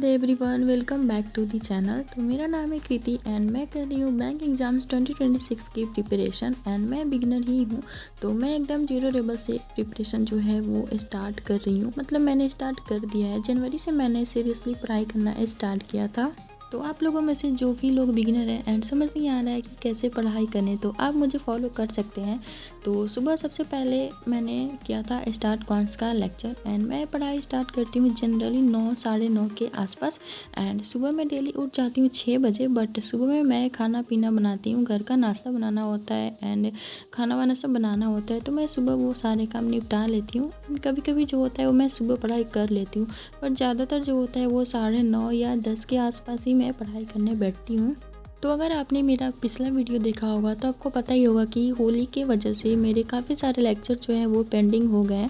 Radhe everyone, welcome back to the channel. तो मेरा नाम है कृति एंड मैं कर रही हूँ बैंक एग्ज़ाम्स 2026 की प्रिपरेशन एंड मैं बिगिनर ही हूँ। तो मैं एकदम जीरो लेवल से प्रिपरेशन जो है वो स्टार्ट कर रही हूँ। मतलब मैंने स्टार्ट कर दिया है, जनवरी से मैंने सीरियसली पढ़ाई करना स्टार्ट किया था। तो आप लोगों में से जो भी लोग बिगिनर हैं एंड समझ नहीं आ रहा है कि कैसे पढ़ाई करने, तो आप मुझे फॉलो कर सकते हैं। तो सुबह सबसे पहले मैंने किया था स्टार्ट क्वांट्स का लेक्चर एंड मैं पढ़ाई स्टार्ट करती हूँ जनरली 9 साढ़े 9 के आसपास। एंड सुबह मैं डेली उठ जाती हूँ 6 बजे, बट सुबह में मैं खाना पीना बनाती हूँ, घर का नाश्ता बनाना होता है एंड खाना वाना सब बनाना होता है। तो मैं सुबह वो सारे काम निपटा लेती हूँ। कभी कभी जो होता है वो मैं सुबह पढ़ाई कर लेती हूँ, बट ज़्यादातर जो होता है वो 9:30 या 10 के आसपास ही मैं पढ़ाई करने बैठती हूँ। तो अगर आपने मेरा पिछला वीडियो देखा होगा तो आपको पता ही होगा कि होली के वजह से मेरे काफ़ी सारे लेक्चर जो हैं वो पेंडिंग हो गए हैं।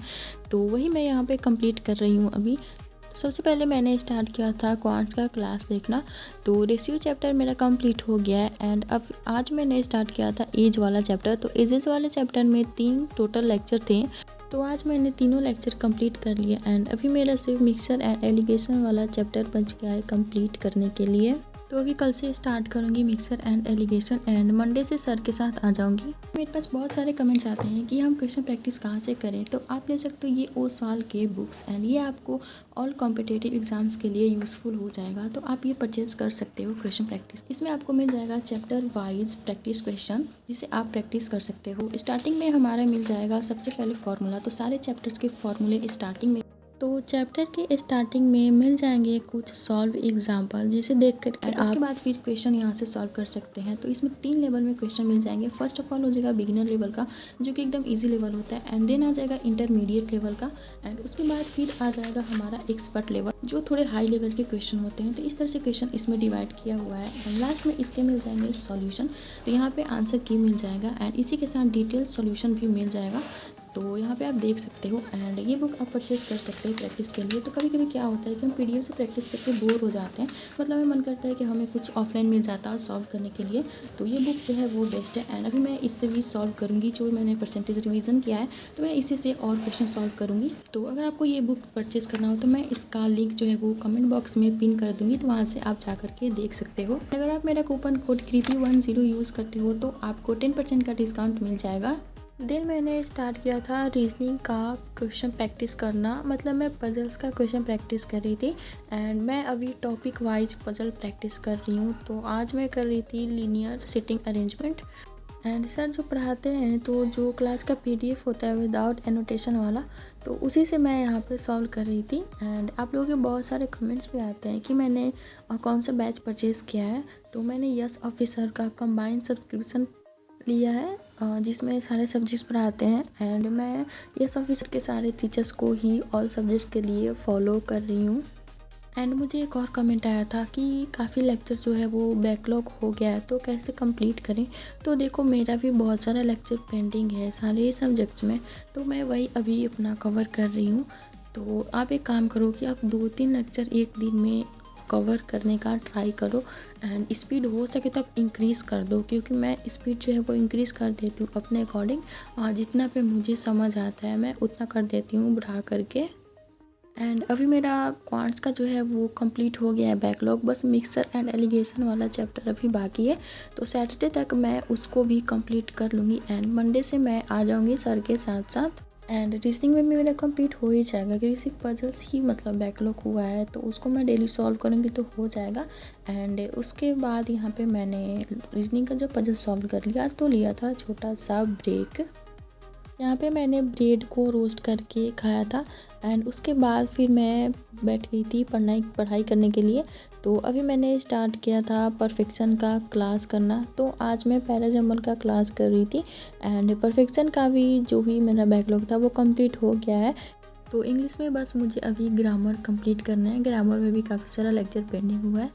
तो वही मैं यहाँ पे कंप्लीट कर रही हूँ अभी। तो सबसे पहले मैंने स्टार्ट किया था क्वांट्स का क्लास देखना। तो रेशियो चैप्टर मेरा कंप्लीट हो गया है एंड अब आज मैंने स्टार्ट किया था एज वाला चैप्टर। तो एजेस वाले चैप्टर में 3 टोटल लेक्चर थे, तो आज मैंने तीनों लेक्चर कंप्लीट कर लिया एंड अभी मेरा सिर्फ मिक्सर एंड एलिगेशन वाला चैप्टर बच गया है कंप्लीट करने के लिए। तो अभी कल से स्टार्ट करूंगी mixer and allegation and Monday से सर के साथ आ जाऊंगी। मेरे पास बहुत सारे कमेंट्स आते हैं कि हम क्वेश्चन प्रैक्टिस कहाँ से करें। तो आप ले सकते हो ये ओ साल के बुक्स एंड ये आपको ऑल कॉम्पिटेटिव एग्जाम्स के लिए यूज़फुल हो जाएगा। तो आप ये परचेज कर सकते हो क्वेश्चन प्रैक्टिस। इसमें आपको मिल जाएगा चैप्टर वाइज प्रैक्टिस क्वेश्चन जिसे आप प्रैक्टिस कर सकते हो। स्टार्टिंग में हमारा मिल जाएगा सबसे पहले फार्मूला। तो सारे चैप्टर्स के फार्मूले स्टार्टिंग में, तो चैप्टर के स्टार्टिंग में मिल जाएंगे कुछ सॉल्व एग्जाम्पल जिसे देख कर के उसके बाद फिर क्वेश्चन यहाँ से सॉल्व कर सकते हैं। तो इसमें 3 लेवल में क्वेश्चन मिल जाएंगे। फर्स्ट ऑफ ऑल हो जाएगा बिगिनर लेवल का जो कि एकदम इजी लेवल होता है एंड देन आ जाएगा इंटरमीडिएट लेवल का एंड उसके बाद फिर आ जाएगा हमारा एक्सपर्ट लेवल जो थोड़े हाई लेवल के क्वेश्चन होते हैं। तो इस तरह से क्वेश्चन इसमें डिवाइड किया हुआ है एंड लास्ट में इसके मिल जाएंगे सॉल्यूशन। तो यहाँ पे आंसर की मिल जाएगा एंड इसी के साथ डिटेल सॉल्यूशन भी मिल जाएगा। तो यहाँ पे आप देख सकते हो एंड ये बुक आप परचेज कर सकते हो प्रैक्टिस के लिए। तो कभी कभी क्या होता है कि हम पीडीएफ से प्रैक्टिस करके बोर हो जाते हैं, मतलब हमें मन करता है कि हमें कुछ ऑफलाइन मिल जाता है सॉल्व करने के लिए। तो ये बुक जो है वो बेस्ट है एंड अभी मैं इससे भी सॉल्व करूँगी। जो मैंने परसेंटेज रिवीजन किया है तो मैं इसी से और क्वेश्चन सॉल्व करूँगी। तो अगर आपको ये बुक परचेज करना हो तो मैं इसका लिंक जो है वो कमेंट बॉक्स में पिन कर दूँगी, तो वहाँ से आप जा करके देख सकते हो। अगर आप मेरा कूपन कोड कृति10 यूज़ करते हो तो आपको 10% का डिस्काउंट मिल जाएगा। देन मैंने स्टार्ट किया था रीजनिंग का क्वेश्चन प्रैक्टिस करना, मतलब मैं पजल्स का क्वेश्चन प्रैक्टिस कर रही थी एंड मैं अभी टॉपिक वाइज पजल प्रैक्टिस कर रही हूँ। तो आज मैं कर रही थी linear sitting arrangement and sir जो पढ़ाते हैं तो जो क्लास का पीडीएफ होता है विदाउट एनोटेशन वाला, तो उसी से मैं यहाँ पे सॉल्व कर रही थी। एंड आप लोगों के बहुत सारे कमेंट्स भी आते हैं कि मैंने कौन सा बैच परचेज़ किया है। तो मैंने यस ऑफिसर का कंबाइंड सब्सक्रिप्शन लिया है जिसमें सारे सब्जेक्ट्स पढ़ाते हैं एंड मैं यस ऑफिसर के सारे टीचर्स को ही ऑल सब्जेक्ट्स के लिए फॉलो कर रही हूँ। एंड मुझे एक और कमेंट आया था कि काफ़ी लेक्चर जो है वो बैकलॉग हो गया है तो कैसे कंप्लीट करें। तो देखो मेरा भी बहुत सारा लेक्चर पेंडिंग है सारे सब्जेक्ट्स में, तो मैं वही अभी अपना कवर कर रही हूँ। तो आप एक काम करो कि आप 2-3 लेक्चर एक दिन में कवर करने का ट्राई करो एंड स्पीड हो सके तो आप इंक्रीज़ कर दो, क्योंकि मैं स्पीड जो है वो इंक्रीज़ कर देती हूँ अपने अकॉर्डिंग। जितना पे मुझे समझ आता है मैं उतना कर देती हूँ बढ़ा करके। एंड अभी मेरा क्वांट्स का जो है वो कंप्लीट हो गया है बैकलॉग, बस मिक्सर एंड एलिगेशन वाला चैप्टर अभी बाकी है। तो सैटरडे तक मैं उसको भी कंप्लीट कर लूँगी एंड मंडे से मैं आ जाऊँगी सर के साथ साथ। एंड रीजनिंग में भी मेरा कंप्लीट हो ही जाएगा क्योंकि सिर्फ पजल्स ही मतलब बैकलॉग हुआ है, तो उसको मैं डेली सॉल्व करूँगी तो हो जाएगा। एंड उसके बाद यहाँ पे मैंने रीजनिंग का जो पजल सॉल्व कर लिया तो लिया था छोटा सा ब्रेक। यहाँ पे मैंने ब्रेड को रोस्ट करके खाया था एंड उसके बाद फिर मैं बैठ गई थी पढ़ाई करने के लिए। तो अभी मैंने स्टार्ट किया था परफेक्शन का क्लास करना। तो आज मैं पैराजम्बल का क्लास कर रही थी एंड परफेक्शन का भी जो भी मेरा बैकलॉग था वो कंप्लीट हो गया है। तो इंग्लिश में बस मुझे अभी ग्रामर कंप्लीट करना है, ग्रामर में भी काफ़ी सारा लेक्चर पेंडिंग हुआ है।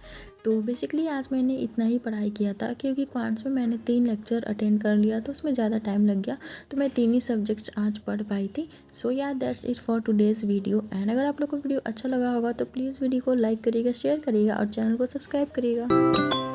तो बेसिकली आज मैंने इतना ही पढ़ाई किया था क्योंकि क्वांट्स में मैंने 3 लेक्चर अटेंड कर लिया तो उसमें ज़्यादा टाइम लग गया, तो मैं 3 ही सब्जेक्ट्स आज पढ़ पाई थी। सो या that's it for today's video. And अगर आप लोग को वीडियो अच्छा लगा होगा तो प्लीज़ वीडियो को लाइक करिएगा, शेयर करिएगा और चैनल को सब्सक्राइब करिएगा।